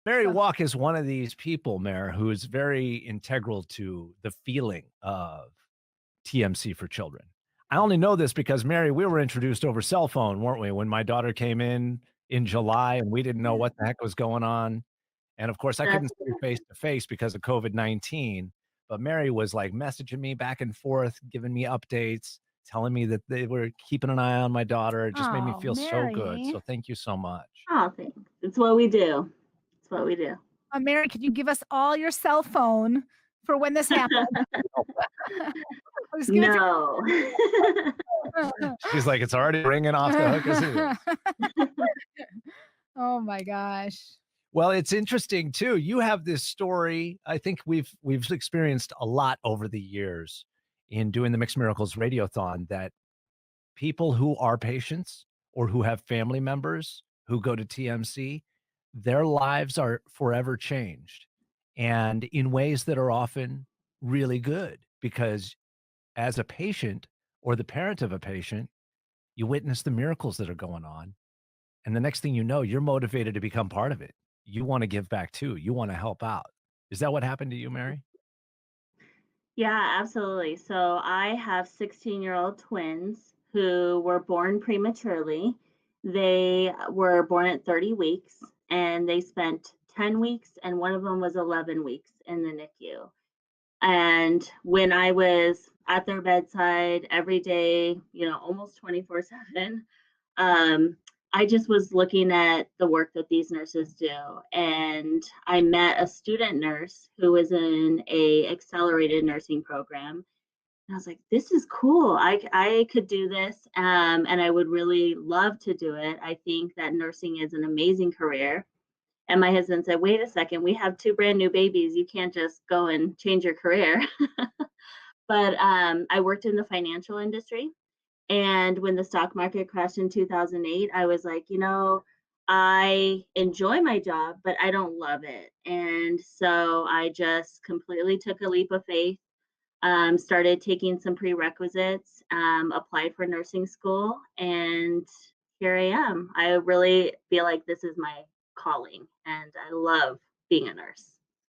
Mary So Wach is one of these people, Mayor, who is very integral to the feeling of TMC for children. I only know this because Mary, we were introduced over cell phone, weren't we? When my daughter came in July and we didn't know yeah, what the heck was going on. And of course, I couldn't that's see her face to face because of COVID-19. But Mary was like messaging me back and forth, giving me updates, telling me that they were keeping an eye on my daughter. It just made me oh, feel so good. Mary. So thank you so much. oh, thanks. It's what we do. It's what we do. Mary, could you give us all your cell phone for when this happened? Just give it No. to She's like, it's already ringing off the hook as it is. Oh my gosh. Well, it's interesting too. You have this story. I think we've experienced a lot over the years in doing the Mixed Miracles Radiothon that people who are patients or who have family members who go to TMC, their lives are forever changed and in ways that are often really good because as a patient or the parent of a patient, you witness the miracles that are going on. And the next thing you know, you're motivated to become part of it. You want to give back too. You want to help out. Is that what happened to you, Mary? Yeah, absolutely. So I have 16-year-old twins who were born prematurely. They were born at 30 weeks and they spent 10 weeks and one of them was 11 weeks in the NICU. And when I was at their bedside every day, almost 24/7, um, I just was looking at the work that these nurses do. And I met a student nurse who was in a accelerated nursing program. And I was like, this is cool. I could do this. And I would really love to do it. I think that nursing is an amazing career. And my husband said, wait a second, we have two brand new babies. You can't just go and change your career. But I worked in the financial industry. And when the stock market crashed in 2008, I was like, I enjoy my job, but I don't love it. And so I just completely took a leap of faith, started taking some prerequisites, applied for nursing school, and here I am. I really feel like this is my calling, and I love being a nurse.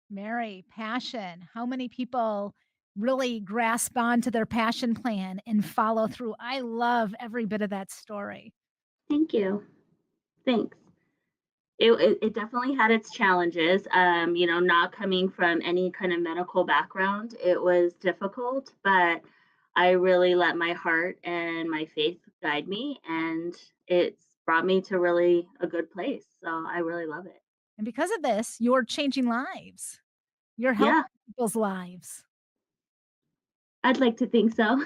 Mary, passion. How many people really grasp onto their passion plan and follow through? I love every bit of that story. Thank you. Thanks. It definitely had its challenges. Not coming from any kind of medical background, it was difficult, but I really let my heart and my faith guide me, and it's brought me to really a good place. So I really love it. And because of this, you're changing lives. You're Yeah, helping people's lives. I'd like to think so.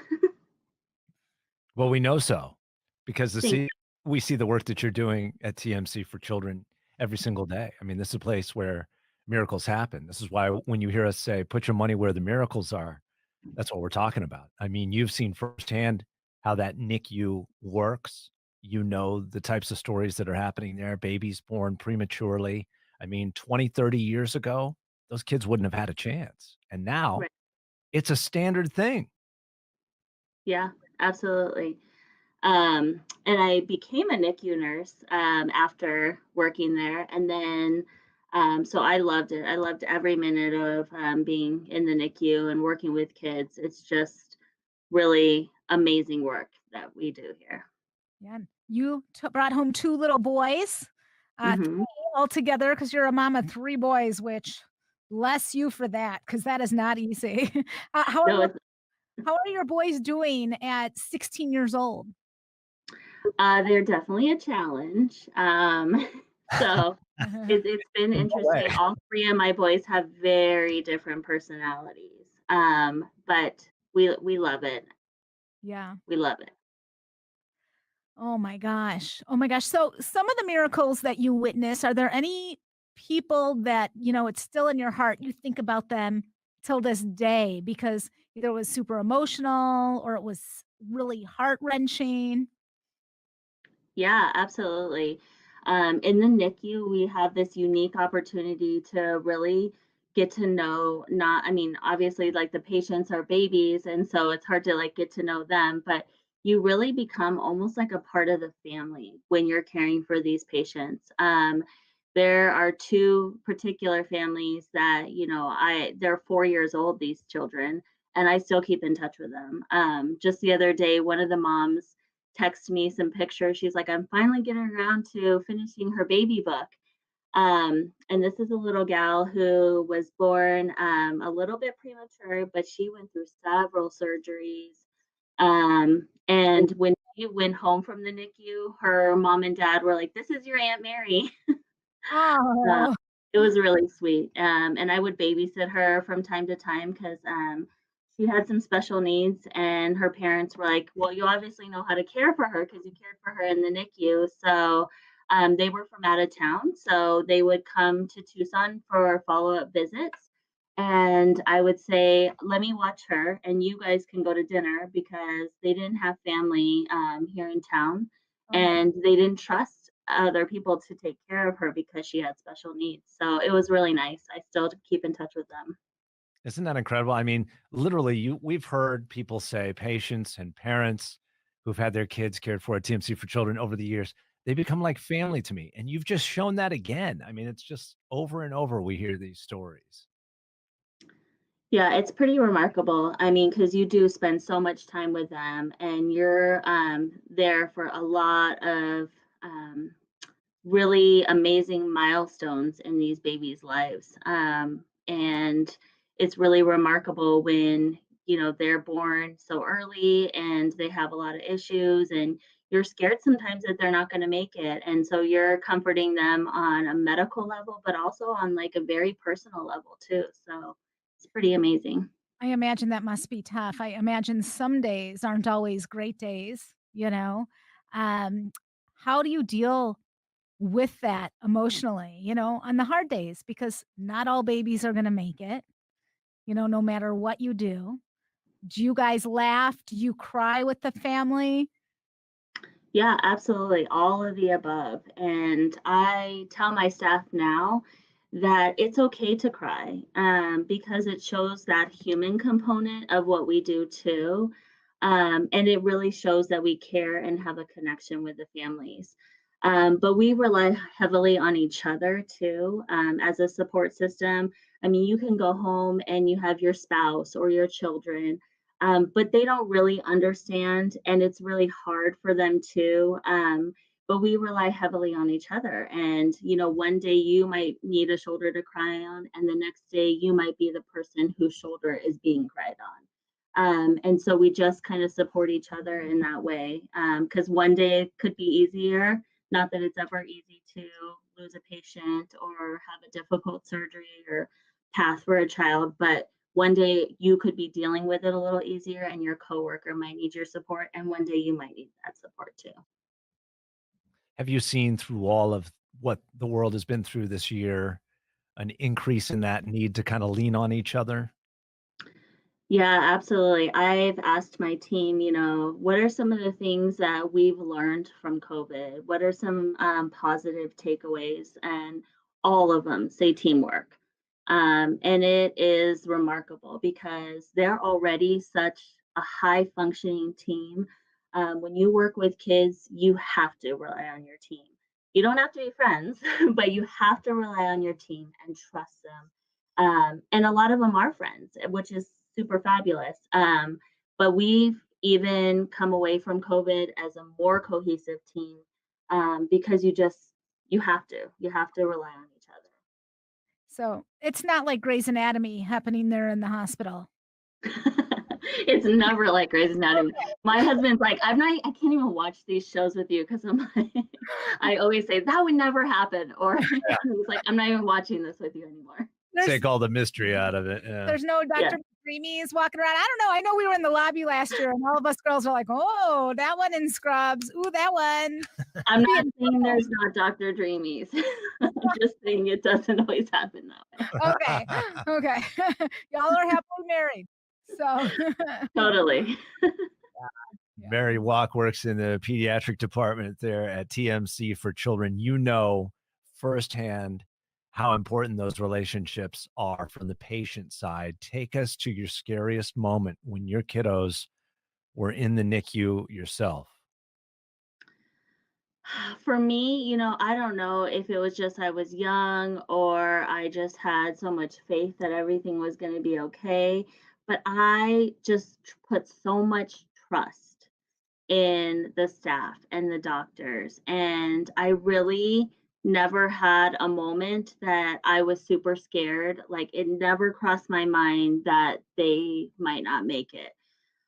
Well, we know so because Thank we see the work that you're doing at TMC for children every single day. I mean, this is a place where miracles happen. This is why when you hear us say, put your money where the miracles are, that's what we're talking about. I mean, you've seen firsthand how that NICU works. You know the types of stories that are happening there, babies born prematurely. I mean, 20, 30 years ago, those kids wouldn't have had a chance. And now right. it's a standard thing. Yeah, absolutely. And I became a NICU nurse after working there. And then, so I loved it. I loved every minute of being in the NICU and working with kids. It's just really amazing work that we do here. Yeah. And you brought home two little boys, Hmm. three altogether, because you're a mom of three boys, which bless you for that, because that is not easy. uh, how, are No, your, how are your boys doing at 16 years old? they're definitely a challenge. So it's been In what way? interesting. All three of my boys have very different personalities, but we love it. Yeah. We love it. Oh my gosh. Oh my gosh. So some of the miracles that you witness, are there any people that, it's still in your heart, you think about them till this day because either it was super emotional or it was really heart-wrenching? Yeah, absolutely. In the NICU, we have this unique opportunity to really get to know not, I mean, obviously, like the patients are babies, and so it's hard to like get to know them, but you really become almost like a part of the family when you're caring for these patients. there are two particular families that, they're 4 years old, these children, and I still keep in touch with them. Just the other day, one of the moms texted me some pictures. She's like, I'm finally getting around to finishing her baby book. And this is a little gal who was born a little bit premature, but she went through several surgeries. And when she went home from the NICU, her mom and dad were like, "This is your Aunt Mary." Uh, Oh, it was really sweet, and I would babysit her from time to time because she had some special needs, and her parents were like, "Well, you obviously know how to care for her because you cared for her in the NICU." So, they were from out of town, so they would come to Tucson for follow-up visits, and I would say, "Let me watch her, and you guys can go to dinner," because they didn't have family, here in town, oh, and they didn't trust other people to take care of her because she had special needs. So it was really nice. I still keep in touch with them. Isn't that incredible? I mean, literally, we've heard people say patients and parents who've had their kids cared for at TMC for Children over the years, they become like family to me. And you've just shown that again. I mean, it's just over and over we hear these stories. Yeah, it's pretty remarkable. I mean, because you do spend so much time with them and you're there for a lot of um, really amazing milestones in these babies' lives. And it's really remarkable when, they're born so early and they have a lot of issues and you're scared sometimes that they're not going to make it. And so you're comforting them on a medical level, but also on like a very personal level too. So it's pretty amazing. I imagine that must be tough. I imagine some days aren't always great days, you know? Um, how do you deal with that emotionally, on the hard days? Because not all babies are gonna make it, no matter what you do. Do you guys laugh? Do you cry with the family? Yeah, absolutely. All of the above. And I tell my staff now that it's okay to cry because it shows that human component of what we do too. And it really shows that we care and have a connection with the families. But we rely heavily on each other too as a support system. I mean, you can go home and you have your spouse or your children, but they don't really understand, and it's really hard for them too. But we rely heavily on each other. And, one day you might need a shoulder to cry on, and the next day you might be the person whose shoulder is being cried on. And so we just kind of support each other in that way. Because one day it could be easier, not that it's ever easy to lose a patient or have a difficult surgery or path for a child, but one day you could be dealing with it a little easier and your coworker might need your support, and one day you might need that support too. Have you seen through all of what the world has been through this year an increase in that need to kind of lean on each other? Yeah, absolutely. I've asked my team, what are some of the things that we've learned from COVID? What are some positive takeaways? And all of them say teamwork. And it is remarkable because they're already such a high functioning team. When you work with kids, you have to rely on your team. You don't have to be friends, but you have to rely on your team and trust them. And a lot of them are friends, which is super fabulous. But we've even come away from COVID as a more cohesive team because you have to rely on each So, it's not like Grey's Anatomy happening there in the hospital. other. It's never like Grey's Anatomy. My husband's like, I can't even watch these shows with you because I'm like, I always say that would never happen, or he's like, I'm not even watching this with you anymore. There's Take all the mystery out of it. Yeah. there's no Yeah. Dr. Dreamies walking around. I don't know. I know we were in the lobby last year and all of us girls were like, "Oh, that one in scrubs. Ooh, that one." I'm not Being saying there's not Dr. Dreamies. I'm just saying it doesn't always happen that way. okay. Okay. Y'all are happily married. So, Totally. yeah. Mary Wach works in the pediatric department there at TMC for Children. You know firsthand how important those relationships are from the patient side. Take us to your scariest moment when your kiddos were in the NICU yourself. For me, I don't know if it was just I was young or I just had so much faith that everything was going to be okay, but I just put so much trust in the staff and the doctors. And I really never had a moment that I was super scared. Like it never crossed my mind that they might not make it.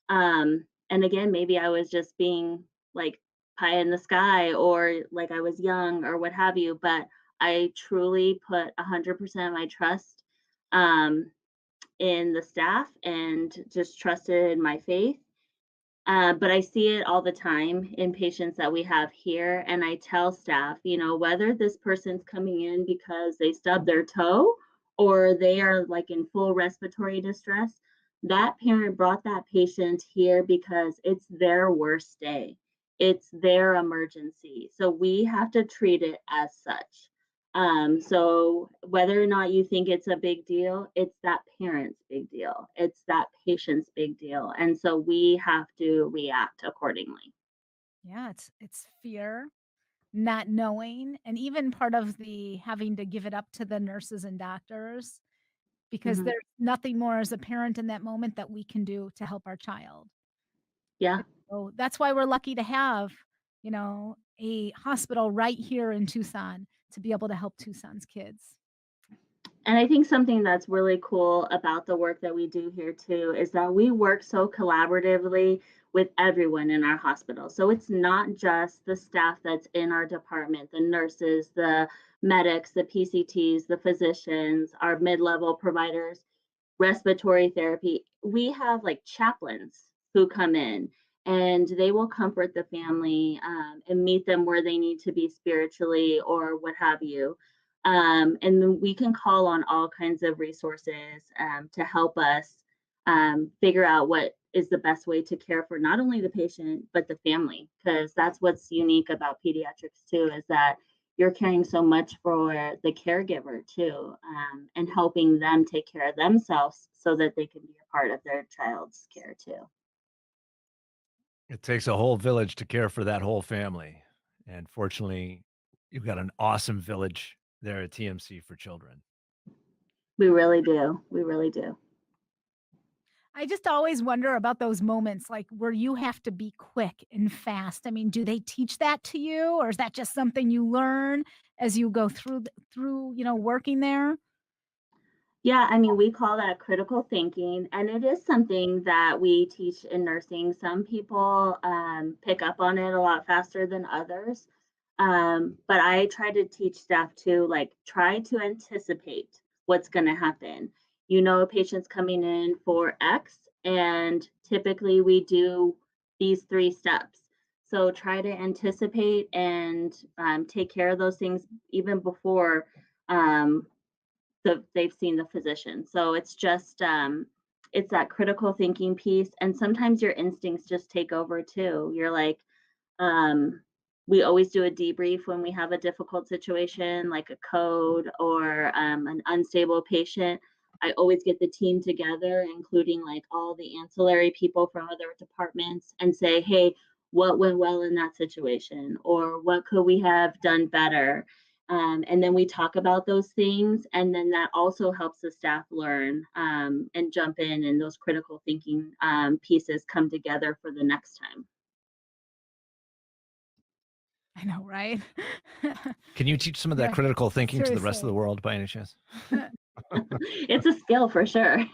And again, maybe I was just being like pie in the sky or like I was young or what have you, but I truly put 100% of my trust um, in the staff and just trusted in my faith. But I see it all the time in patients that we have here. And I tell staff, whether this person's coming in because they stubbed their toe or they are like in full respiratory distress, that parent brought that patient here because it's their worst day. It's their emergency. So we have to treat it as such. So whether or not you think it's a big deal, it's that parent's big deal. It's that patient's big deal. And so we have to react accordingly. Yeah, it's fear, not knowing, and even part of the having to give it up to the nurses and doctors because Mhm. there's nothing more as a parent in that moment that we can do to help our child. Yeah. So that's why we're lucky to have, a hospital right here in Tucson to be able to help Tucson's kids. And I think something that's really cool about the work that we do here too is that we work so collaboratively with everyone in our hospital. So it's not just the staff that's in our department, the nurses, the medics, the PCTs, the physicians, our mid-level providers, respiratory therapy. We have like chaplains who come in and they will comfort the family and meet them where they need to be spiritually or what have you. And then we can call on all kinds of resources to help us figure out what is the best way to care for not only the patient but the family, because that's what's unique about pediatrics too, is that you're caring so much for the caregiver too, and helping them take care of themselves so that they can be a part of their child's care too. It takes a whole village to care for that whole family. And fortunately, you've got an awesome village there at TMC for children. We really do. We really do. I just always wonder about those moments, like, where you have to be quick and fast. I mean, do they teach that to you, or is that just something you learn as you go through, working there? Yeah, I mean, we call that critical thinking, and it is something that we teach in nursing. Some people pick up on it a lot faster than others. But I try to teach staff to like try to anticipate what's going to happen. A patient's coming in for X, and typically we do these three steps. So try to anticipate and take care of those things even before um, they've seen the physician. So it's that critical thinking piece, and sometimes your instincts just take over too. You're like, um, we always do a debrief when we have a difficult situation, like a code or an unstable patient. I always get the team together, including like all the ancillary people from other departments, and say, hey, what went well in that situation? Or what could we have done better? And then we talk about those things. And then that also helps the staff learn and jump in, and those critical thinking pieces come together for the next time. I know, right? Can you teach some of that Yeah, critical thinking to the rest of the seriously. world by any chance? It's a skill for sure.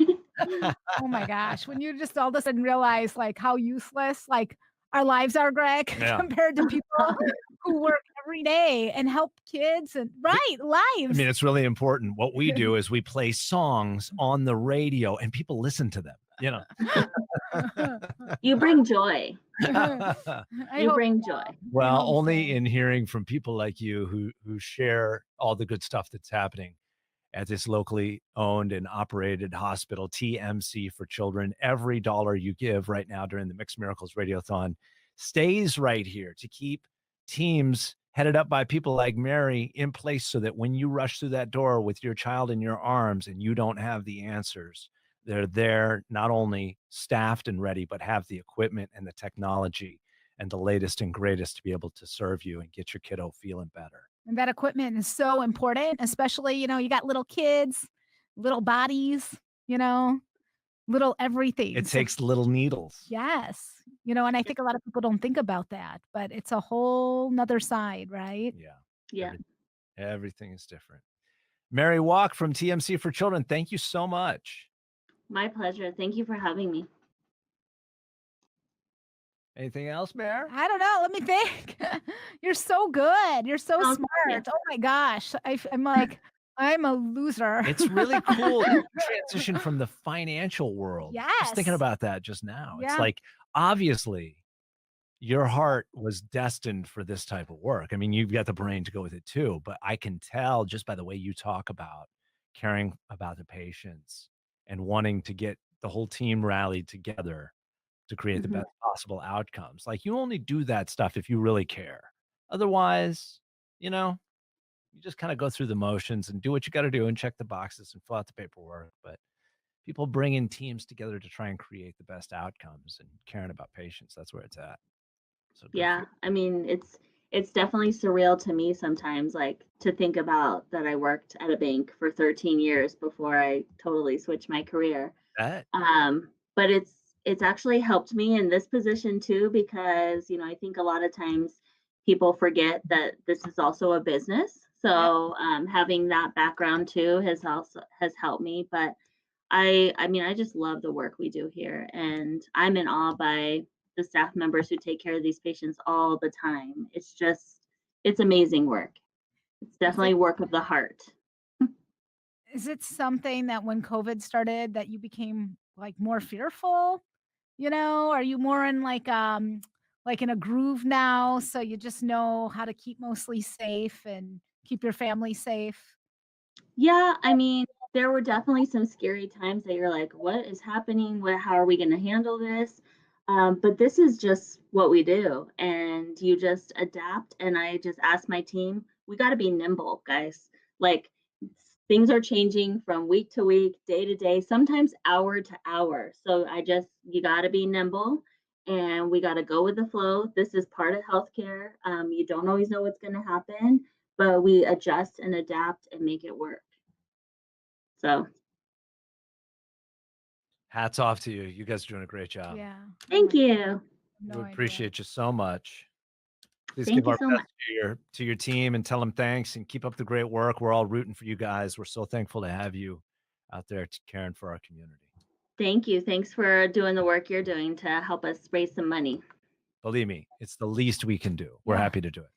Oh my gosh, when you just all of a sudden realize, like, how useless, like, our lives are, Greg, Yeah. compared to people who work every day and help kids and right, I mean, lives. it's really important. What we do is we play songs on the radio and people listen to them. You bring joy. I You hope bring so. joy. I Well, hope only so. in hearing from people like you who share all the good stuff that's happening at this locally owned and operated hospital, TMC for Children. Every dollar you give right now during the Mixed Miracles Radiothon stays right here to keep teams headed up by people like Mary in place so that when you rush through that door with your child in your arms and you don't have the answers, they're there not only staffed and ready, but have the equipment and the technology and the latest and greatest to be able to serve you and get your kiddo feeling better. And that equipment is so important, especially, you got little kids, little bodies, you know, little everything. It So takes little needles. yes, and I think a lot of people don't think about that, but it's a whole 'nother side, right? Yeah. Yeah. Everything is different. Mary Wach from TMC for Children, thank you so much. My pleasure. Thank you for having me. Anything else, Mare? I don't know, let me think. You're so good, you're so Oh, yeah. smart. Oh my gosh, I'm like, I'm a loser. It's really cool that you transition from the financial world. Just thinking Yes. about that just now. It's Yeah. like, obviously, your heart was destined for this type of work. I mean, you've got the brain to go with it too, but I can tell just by the way you talk about caring about the patients and wanting to get the whole team rallied together to create the Mhm. best possible outcomes. Like, you only do that stuff if you really care. Otherwise, you know, you just kind of go through the motions and do what you got to do and check the boxes and fill out the paperwork. But people bring in teams together to try and create the best outcomes and caring about patients. That's where it's at. So good for Yeah, you. I mean, it's definitely surreal to me sometimes, like to think about that I worked at a bank for 13 years before I totally switched my career. That But it's actually helped me in this position too because, I think a lot of times people forget that this is also a business. Yep. So having that background too has helped me. But I mean, I just love the work we do here, and I'm in awe by the staff members who take care of these patients all the time. It's amazing work. It's Is it definitely work of the heart. is it something that when COVID started that you became, like, more fearful? Are you more in like in a groove now, so you just know how to keep mostly safe and keep your family safe? Yeah, I mean, there were definitely some scary times that you're like, "What is happening? How are we going to handle this?" But this is just what we do, and you just adapt. And I just ask my team, "We got to be nimble, guys. Like things are changing from week to week, day to day, sometimes hour to hour. So you got to be nimble." And we got to go with the flow. This is part of healthcare. You don't always know what's going to happen, but we adjust and adapt and make it work. So, hats off to you. You guys are doing a great job. Yeah. Oh thank my god, you. no We idea. appreciate you so much. Please Thank give you our so best much. to your team and tell them thanks and keep up the great work. We're all rooting for you guys. We're so thankful to have you out there caring for our community. Thank you. Thanks for doing the work you're doing to help us raise some money. Believe me, it's the least we can do. We're Yeah. happy to do it.